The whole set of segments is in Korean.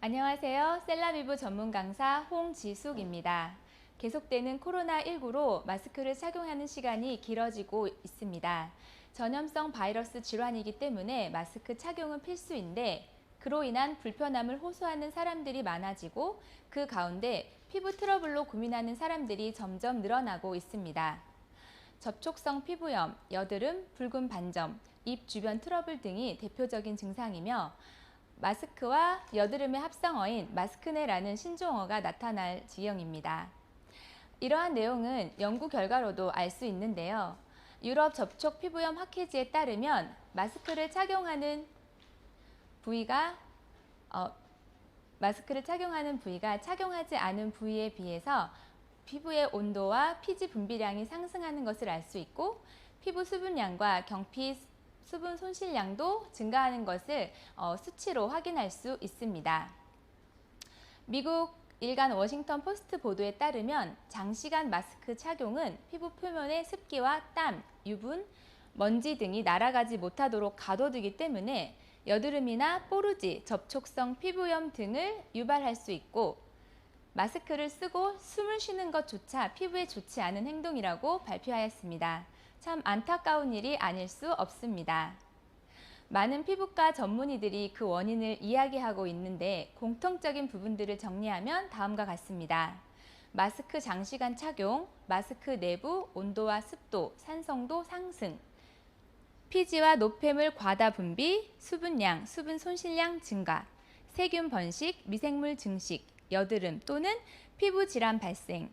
안녕하세요. 셀라비브 전문 강사 홍지숙입니다. 계속되는 코로나19로 마스크를 착용하는 시간이 길어지고 있습니다. 전염성 바이러스 질환이기 때문에 마스크 착용은 필수인데 그로 인한 불편함을 호소하는 사람들이 많아지고 그 가운데 피부 트러블로 고민하는 사람들이 점점 늘어나고 있습니다. 접촉성 피부염, 여드름, 붉은 반점, 입 주변 트러블 등이 대표적인 증상이며 마스크와 여드름의 합성어인 마스크네라는 신조어가 나타날 지경입니다. 이러한 내용은 연구 결과로도 알 수 있는데요. 유럽 접촉 피부염 학회지에 따르면 마스크를 착용하는 부위가 착용하지 않은 부위에 비해서 피부의 온도와 피지 분비량이 상승하는 것을 알 수 있고 피부 수분량과 경피 수분 손실량도 증가하는 것을 수치로 확인할 수 있습니다. 미국 일간 워싱턴 포스트 보도에 따르면 장시간 마스크 착용은 피부 표면의 습기와 땀, 유분, 먼지 등이 날아가지 못하도록 가둬두기 때문에 여드름이나 뽀루지, 접촉성 피부염 등을 유발할 수 있고 마스크를 쓰고 숨을 쉬는 것조차 피부에 좋지 않은 행동이라고 발표하였습니다. 참 안타까운 일이 아닐 수 없습니다. 많은 피부과 전문의들이 그 원인을 이야기하고 있는데 공통적인 부분들을 정리하면 다음과 같습니다. 마스크 장시간 착용, 마스크 내부 온도와 습도, 산성도 상승, 피지와 노폐물 과다 분비, 수분량, 수분 손실량 증가, 세균 번식, 미생물 증식, 여드름 또는 피부 질환 발생,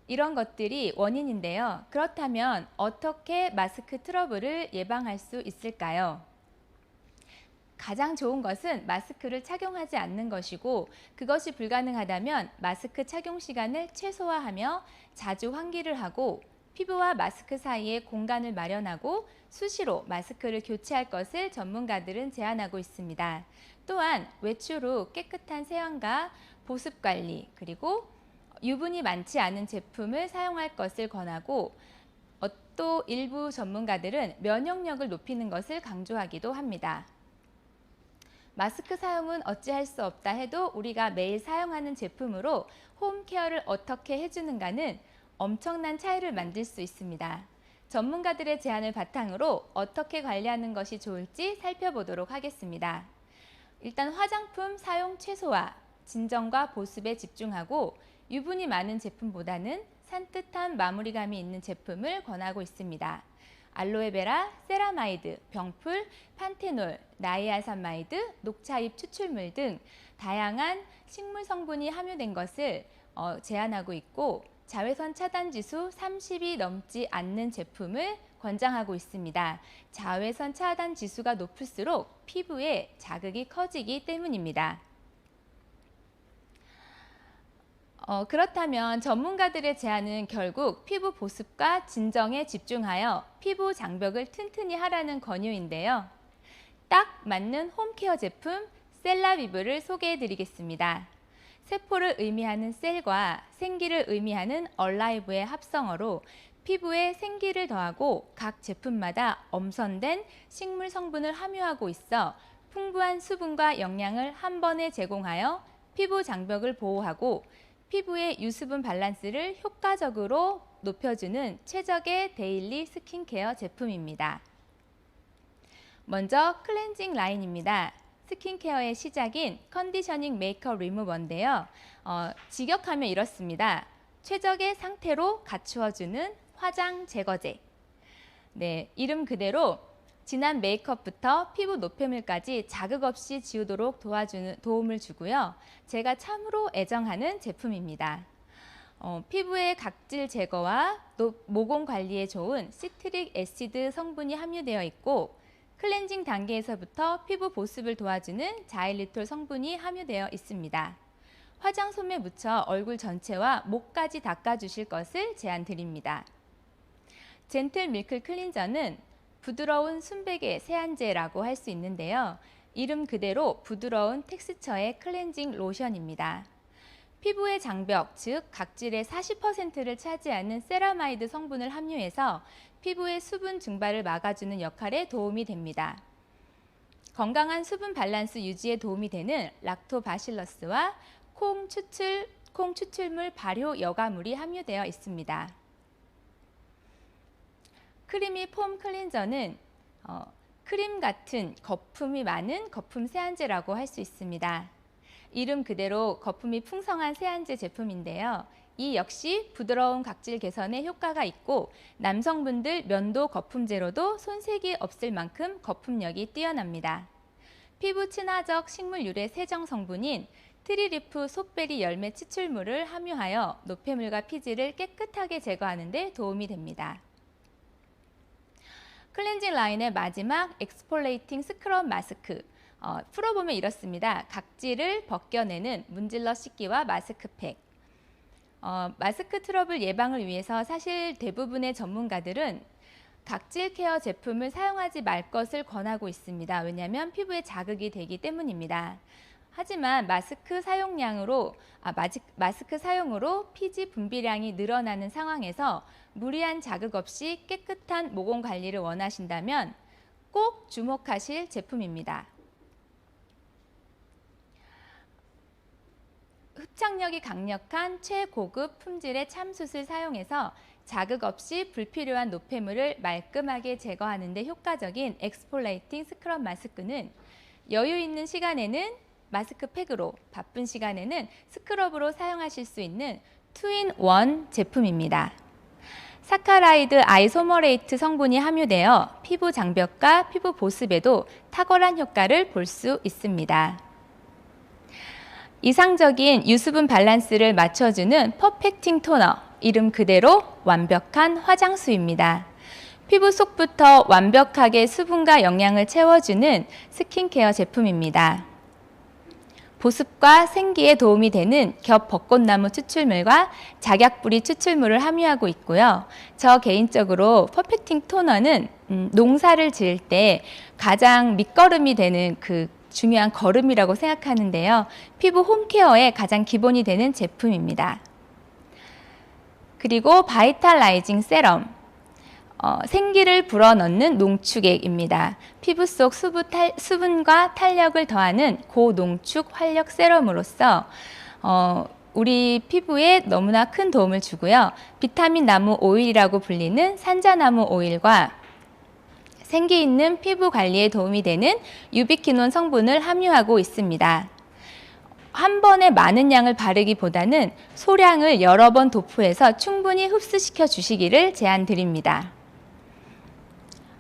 이런 것들이 원인인데요. 그렇다면 어떻게 마스크 트러블을 예방할 수 있을까요? 가장 좋은 것은 마스크를 착용하지 않는 것이고 그것이 불가능하다면 마스크 착용 시간을 최소화하며 자주 환기를 하고 피부와 마스크 사이에 공간을 마련하고 수시로 마스크를 교체할 것을 전문가들은 제안하고 있습니다. 또한 외출 후 깨끗한 세안과 보습 관리 그리고 유분이 많지 않은 제품을 사용할 것을 권하고 또 일부 전문가들은 면역력을 높이는 것을 강조하기도 합니다. 마스크 사용은 어찌할 수 없다 해도 우리가 매일 사용하는 제품으로 홈케어를 어떻게 해주는가는 엄청난 차이를 만들 수 있습니다. 전문가들의 제안을 바탕으로 어떻게 관리하는 것이 좋을지 살펴보도록 하겠습니다. 일단 화장품 사용 최소화, 진정과 보습에 집중하고 유분이 많은 제품보다는 산뜻한 마무리감이 있는 제품을 권하고 있습니다. 알로에베라, 세라마이드, 병풀, 판테놀, 나이아산마이드, 녹차잎 추출물 등 다양한 식물 성분이 함유된 것을 제안하고 있고 자외선 차단 지수 30이 넘지 않는 제품을 권장하고 있습니다. 자외선 차단 지수가 높을수록 피부에 자극이 커지기 때문입니다. 그렇다면 전문가들의 제안은 결국 피부 보습과 진정에 집중하여 피부 장벽을 튼튼히 하라는 권유인데요. 딱 맞는 홈케어 제품 셀라비브를 소개해 드리겠습니다. 세포를 의미하는 셀과 생기를 의미하는 얼라이브의 합성어로 피부에 생기를 더하고 각 제품마다 엄선된 식물 성분을 함유하고 있어 풍부한 수분과 영양을 한 번에 제공하여 피부 장벽을 보호하고 피부의 유수분 밸런스를 효과적으로 높여주는 최적의 데일리 스킨케어 제품입니다. 먼저 클렌징 라인입니다. 스킨케어의 시작인 컨디셔닝 메이크업 리무버인데요. 직역하면 이렇습니다. 최적의 상태로 갖추어주는 화장 제거제. 네, 이름 그대로 진한 메이크업부터 피부 노폐물까지 자극 없이 지우도록 도움을 주고요. 제가 참으로 애정하는 제품입니다. 피부의 각질 제거와 모공 관리에 좋은 시트릭 애시드 성분이 함유되어 있고 클렌징 단계에서부터 피부 보습을 도와주는 자일리톨 성분이 함유되어 있습니다. 화장솜에 묻혀 얼굴 전체와 목까지 닦아주실 것을 제안드립니다. 젠틀 밀크 클린저는 부드러운 순백의 세안제라고 할 수 있는데요. 이름 그대로 부드러운 텍스처의 클렌징 로션입니다. 피부의 장벽, 즉 각질의 40%를 차지하는 세라마이드 성분을 함유해서 피부의 수분 증발을 막아주는 역할에 도움이 됩니다. 건강한 수분 밸런스 유지에 도움이 되는 락토바실러스와 콩 추출물 발효 여과물이 함유되어 있습니다. 크리미 폼 클린저는 크림 같은 거품이 많은 거품 세안제라고 할 수 있습니다. 이름 그대로 거품이 풍성한 세안제 제품인데요. 이 역시 부드러운 각질 개선에 효과가 있고 남성분들 면도 거품제로도 손색이 없을 만큼 거품력이 뛰어납니다. 피부 친화적 식물 유래 세정 성분인 트리리프 솥베리 열매 추출물을 함유하여 노폐물과 피지를 깨끗하게 제거하는 데 도움이 됩니다. 클렌징 라인의 마지막 엑스폴레이팅 스크럽 마스크. 풀어보면 이렇습니다. 각질을 벗겨내는 문질러 씻기와 마스크팩. 마스크 트러블 예방을 위해서 사실 대부분의 전문가들은 각질 케어 제품을 사용하지 말 것을 권하고 있습니다. 왜냐하면 피부에 자극이 되기 때문입니다. 하지만 마스크 사용으로 피지 분비량이 늘어나는 상황에서 무리한 자극 없이 깨끗한 모공 관리를 원하신다면 꼭 주목하실 제품입니다. 흡착력이 강력한 최고급 품질의 참숯을 사용해서 자극 없이 불필요한 노폐물을 말끔하게 제거하는 데 효과적인 엑스폴레이팅 스크럽 마스크는 여유 있는 시간에는 마스크팩으로, 바쁜 시간에는 스크럽으로 사용하실 수 있는 투인원 제품입니다. 사카라이드 아이소머레이트 성분이 함유되어 피부 장벽과 피부 보습에도 탁월한 효과를 볼 수 있습니다. 이상적인 유수분 밸런스를 맞춰주는 퍼펙팅 토너, 이름 그대로 완벽한 화장수입니다. 피부 속부터 완벽하게 수분과 영양을 채워주는 스킨케어 제품입니다. 보습과 생기에 도움이 되는 겹 벚꽃나무 추출물과 작약뿌리 추출물을 함유하고 있고요. 저 개인적으로 퍼펙팅 토너는 농사를 지을 때 가장 밑거름이 되는 그 중요한 걸음이라고 생각하는데요. 피부 홈케어의 가장 기본이 되는 제품입니다. 그리고 바이탈라이징 세럼, 생기를 불어넣는 농축액입니다. 피부 속 수분과 탄력을 더하는 고농축 활력 세럼으로서 우리 피부에 너무나 큰 도움을 주고요. 비타민 나무 오일이라고 불리는 산자나무 오일과 생기 있는 피부 관리에 도움이 되는 유비퀴논 성분을 함유하고 있습니다. 한 번에 많은 양을 바르기보다는 소량을 여러 번 도포해서 충분히 흡수시켜 주시기를 제안드립니다.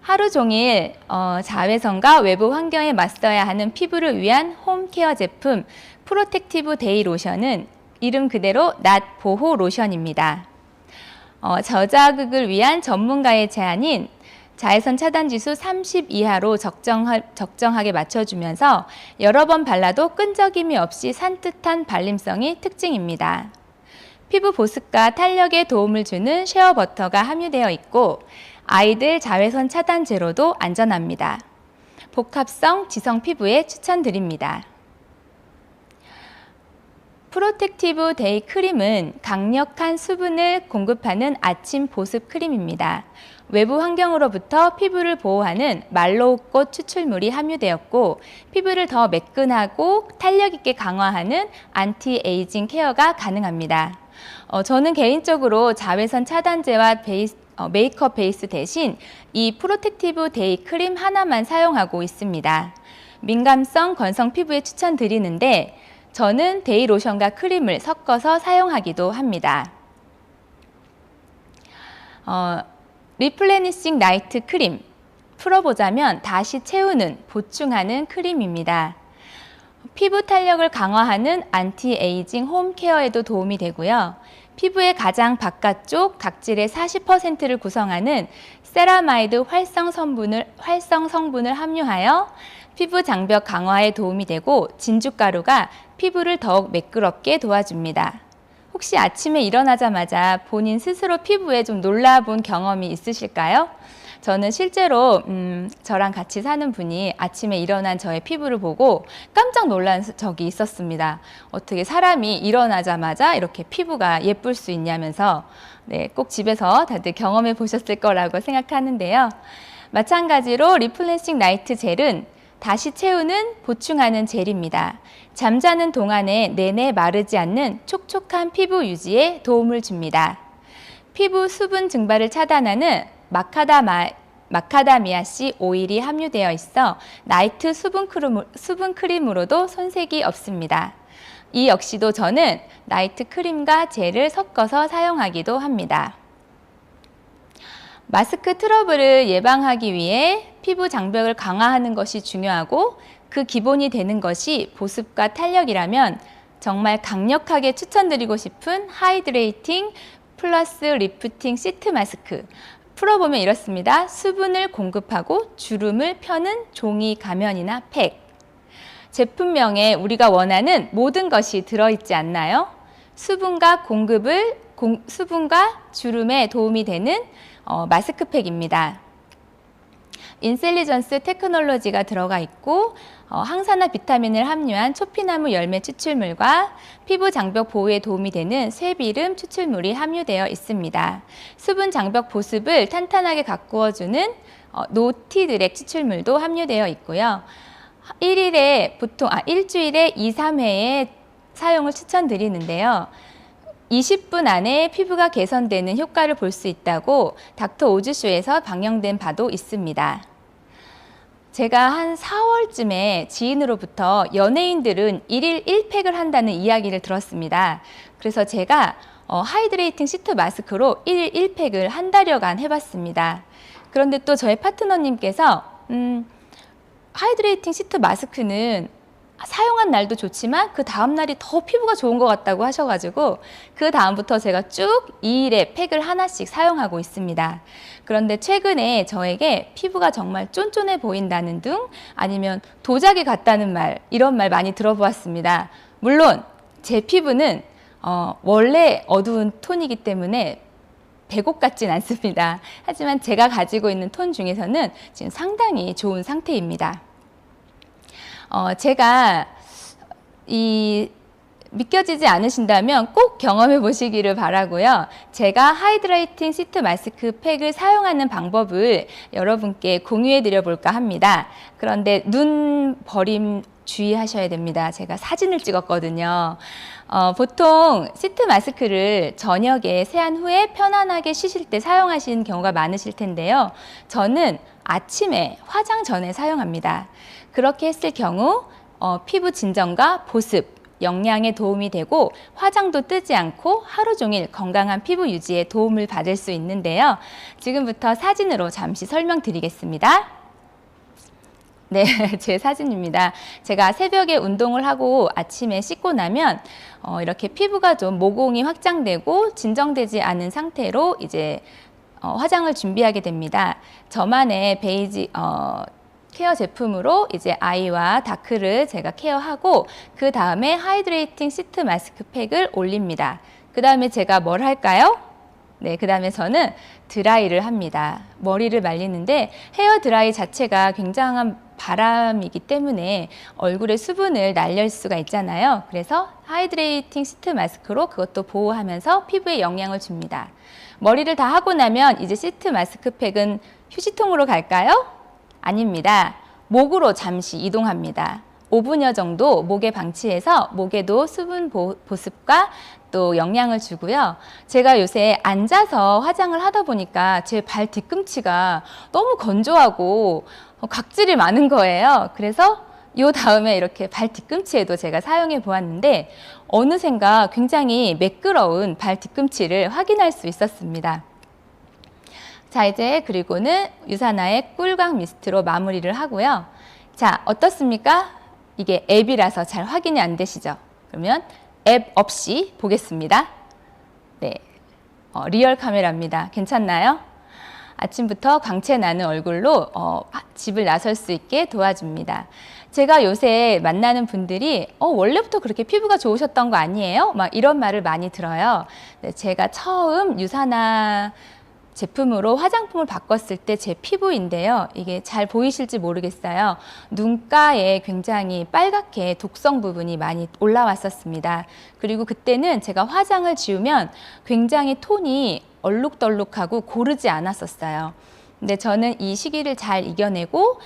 하루 종일 자외선과 외부 환경에 맞서야 하는 피부를 위한 홈케어 제품 프로텍티브 데이 로션은 이름 그대로 낮 보호 로션입니다. 저자극을 위한 전문가의 제안인 자외선 차단 지수 30 이하로 적정하게 맞춰주면서 여러 번 발라도 끈적임이 없이 산뜻한 발림성이 특징입니다. 피부 보습과 탄력에 도움을 주는 쉐어버터가 함유되어 있고 아이들 자외선 차단제로도 안전합니다. 복합성 지성 피부에 추천드립니다. 프로텍티브 데이 크림은 강력한 수분을 공급하는 아침 보습 크림입니다. 외부 환경으로부터 피부를 보호하는 말로우꽃 추출물이 함유되었고 피부를 더 매끈하고 탄력 있게 강화하는 안티에이징 케어가 가능합니다. 저는 개인적으로 자외선 차단제와 메이크업 베이스 대신 이 프로텍티브 데이 크림 하나만 사용하고 있습니다. 민감성 건성 피부에 추천드리는데 저는 데이 로션과 크림을 섞어서 사용하기도 합니다. 리플레니싱 나이트 크림, 풀어보자면 다시 채우는, 보충하는 크림입니다. 피부 탄력을 강화하는 안티에이징 홈케어에도 도움이 되고요. 피부의 가장 바깥쪽 각질의 40%를 구성하는 세라마이드 활성 성분을 함유하여 피부 장벽 강화에 도움이 되고 진주가루가 피부를 더욱 매끄럽게 도와줍니다. 혹시 아침에 일어나자마자 본인 스스로 피부에 좀 놀라본 경험이 있으실까요? 저는 실제로 저랑 같이 사는 분이 아침에 일어난 저의 피부를 보고 깜짝 놀란 적이 있었습니다. 어떻게 사람이 일어나자마자 이렇게 피부가 예쁠 수 있냐면서 꼭 집에서 다들 경험해 보셨을 거라고 생각하는데요. 마찬가지로 리플레싱 나이트 젤은 다시 채우는 보충하는 젤입니다. 잠자는 동안에 내내 마르지 않는 촉촉한 피부 유지에 도움을 줍니다. 피부 수분 증발을 차단하는 마카다미아씨 오일이 함유되어 있어 나이트 수분 크림으로도 손색이 없습니다. 이 역시도 저는 나이트 크림과 젤을 섞어서 사용하기도 합니다. 마스크 트러블을 예방하기 위해 피부 장벽을 강화하는 것이 중요하고 그 기본이 되는 것이 보습과 탄력이라면 정말 강력하게 추천드리고 싶은 하이드레이팅 플러스 리프팅 시트 마스크. 풀어보면 이렇습니다. 수분을 공급하고 주름을 펴는 종이 가면이나 팩. 제품명에 우리가 원하는 모든 것이 들어있지 않나요? 수분과 주름에 도움이 되는 마스크팩입니다. 인셀리전스 테크놀로지가 들어가 있고 항산화 비타민을 함유한 초피나무 열매 추출물과 피부 장벽 보호에 도움이 되는 쇠비름 추출물이 함유되어 있습니다. 수분 장벽 보습을 탄탄하게 가꾸어주는 노티드렉 추출물도 함유되어 있고요. 일주일에 2, 3회의 사용을 추천드리는데요. 20분 안에 피부가 개선되는 효과를 볼 수 있다고 닥터 오즈쇼에서 방영된 바도 있습니다. 제가 한 4월쯤에 지인으로부터 연예인들은 1일 1팩을 한다는 이야기를 들었습니다. 그래서 제가 하이드레이팅 시트 마스크로 1일 1팩을 한 달여간 해봤습니다. 그런데 또 저의 파트너님께서 하이드레이팅 시트 마스크는 사용한 날도 좋지만 그 다음날이 더 피부가 좋은 것 같다고 하셔가지고 그 다음부터 제가 쭉 2일에 팩을 하나씩 사용하고 있습니다. 그런데 최근에 저에게 피부가 정말 쫀쫀해 보인다는 등 아니면 도자기 같다는 말, 이런 말 많이 들어보았습니다. 물론 제 피부는 원래 어두운 톤이기 때문에 백옥 같진 않습니다. 하지만 제가 가지고 있는 톤 중에서는 지금 상당히 좋은 상태입니다. 제가 믿겨지지 않으신다면 꼭 경험해 보시기를 바라고요. 제가 하이드레이팅 시트 마스크 팩을 사용하는 방법을 여러분께 공유해 드려 볼까 합니다. 그런데 눈 버림 주의하셔야 됩니다. 제가 사진을 찍었거든요. 보통 시트 마스크를 저녁에 세안 후에 편안하게 쉬실 때 사용하시는 경우가 많으실 텐데요. 저는 아침에 화장 전에 사용합니다. 그렇게 했을 경우 피부 진정과 보습, 영양에 도움이 되고 화장도 뜨지 않고 하루 종일 건강한 피부 유지에 도움을 받을 수 있는데요. 지금부터 사진으로 잠시 설명드리겠습니다. 네, 제 사진입니다. 제가 새벽에 운동을 하고 아침에 씻고 나면 이렇게 피부가 좀 모공이 확장되고 진정되지 않은 상태로 이제 화장을 준비하게 됩니다. 저만의 베이지 케어 제품으로 이제 아이와 다크를 제가 케어하고 그 다음에 하이드레이팅 시트 마스크팩을 올립니다. 그 다음에 제가 뭘 할까요? 네, 그 다음에 저는 드라이를 합니다. 머리를 말리는데 헤어 드라이 자체가 굉장한 바람이기 때문에 얼굴에 수분을 날릴 수가 있잖아요. 그래서 하이드레이팅 시트 마스크로 그것도 보호하면서 피부에 영향을 줍니다. 머리를 다 하고 나면 이제 시트 마스크팩은 휴지통으로 갈까요? 아닙니다. 목으로 잠시 이동합니다. 5분여 정도 목에 방치해서 목에도 수분 보습과 또 영양을 주고요. 제가 요새 앉아서 화장을 하다 보니까 제 발 뒤꿈치가 너무 건조하고 각질이 많은 거예요. 그래서 요 다음에 이렇게 발 뒤꿈치에도 제가 사용해 보았는데 어느샌가 굉장히 매끄러운 발 뒤꿈치를 확인할 수 있었습니다. 자, 이제 그리고는 유사나의 꿀광 미스트로 마무리를 하고요. 자, 어떻습니까? 이게 앱이라서 잘 확인이 안 되시죠? 그러면 앱 없이 보겠습니다. 네, 리얼 카메라입니다. 괜찮나요? 아침부터 광채 나는 얼굴로 집을 나설 수 있게 도와줍니다. 제가 요새 만나는 분들이 원래부터 그렇게 피부가 좋으셨던 거 아니에요? 막 이런 말을 많이 들어요. 네, 제가 처음 유사나 제품으로 화장품을 바꿨을 때 제 피부인데요. 이게 잘 보이실지 모르겠어요. 눈가에 굉장히 빨갛게 독성 부분이 많이 올라왔었습니다. 그리고 그때는 제가 화장을 지우면 굉장히 톤이 얼룩덜룩하고 고르지 않았었어요. 근데 저는 이 시기를 잘 이겨내고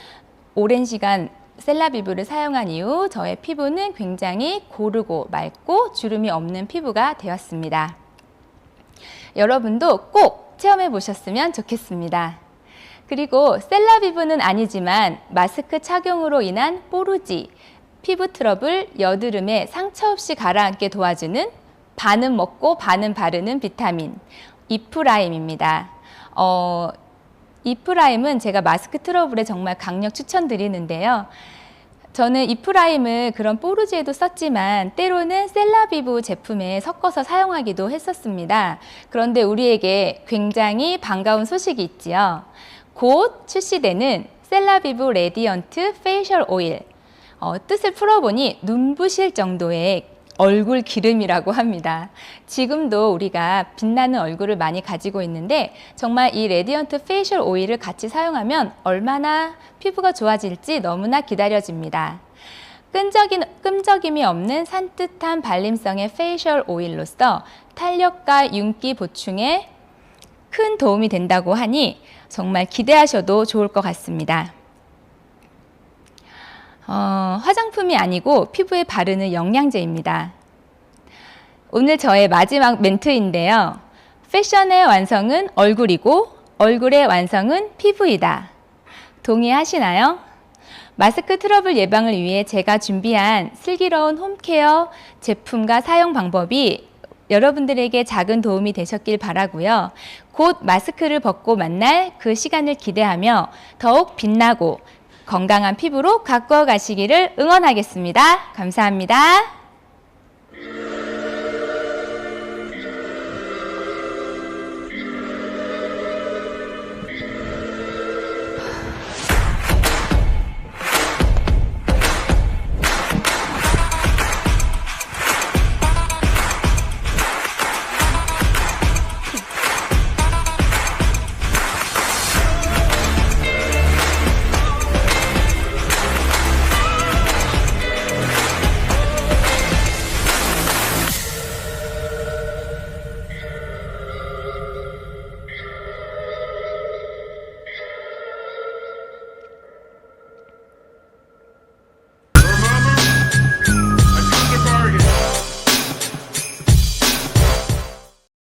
오랜 시간 셀라비브를 사용한 이후 저의 피부는 굉장히 고르고 맑고 주름이 없는 피부가 되었습니다. 여러분도 꼭 체험해 보셨으면 좋겠습니다. 그리고 셀라비브는 아니지만 마스크 착용으로 인한 뽀루지, 피부 트러블, 여드름에 상처 없이 가라앉게 도와주는 반은 먹고 반은 바르는 비타민 이프라임입니다. 이프라임은 제가 마스크 트러블에 정말 강력 추천드리는데요. 저는 이프라임을 그런 뽀루지에도 썼지만 때로는 셀라비브 제품에 섞어서 사용하기도 했었습니다. 그런데 우리에게 굉장히 반가운 소식이 있지요. 곧 출시되는 셀라비브 레디언트 페이셜 오일, 뜻을 풀어보니 눈부실 정도의 얼굴 기름이라고 합니다. 지금도 우리가 빛나는 얼굴을 많이 가지고 있는데 정말 이 레디언트 페이셜 오일을 같이 사용하면 얼마나 피부가 좋아질지 너무나 기다려집니다. 끈적임이 없는 산뜻한 발림성의 페이셜 오일로서 탄력과 윤기 보충에 큰 도움이 된다고 하니 정말 기대하셔도 좋을 것 같습니다. 화장품이 아니고 피부에 바르는 영양제입니다. 오늘 저의 마지막 멘트인데요. 패션의 완성은 얼굴이고 얼굴의 완성은 피부이다. 동의하시나요? 마스크 트러블 예방을 위해 제가 준비한 슬기로운 홈케어 제품과 사용 방법이 여러분들에게 작은 도움이 되셨길 바라고요. 곧 마스크를 벗고 만날 그 시간을 기대하며 더욱 빛나고 건강한 피부로 가꾸어 가시기를 응원하겠습니다. 감사합니다.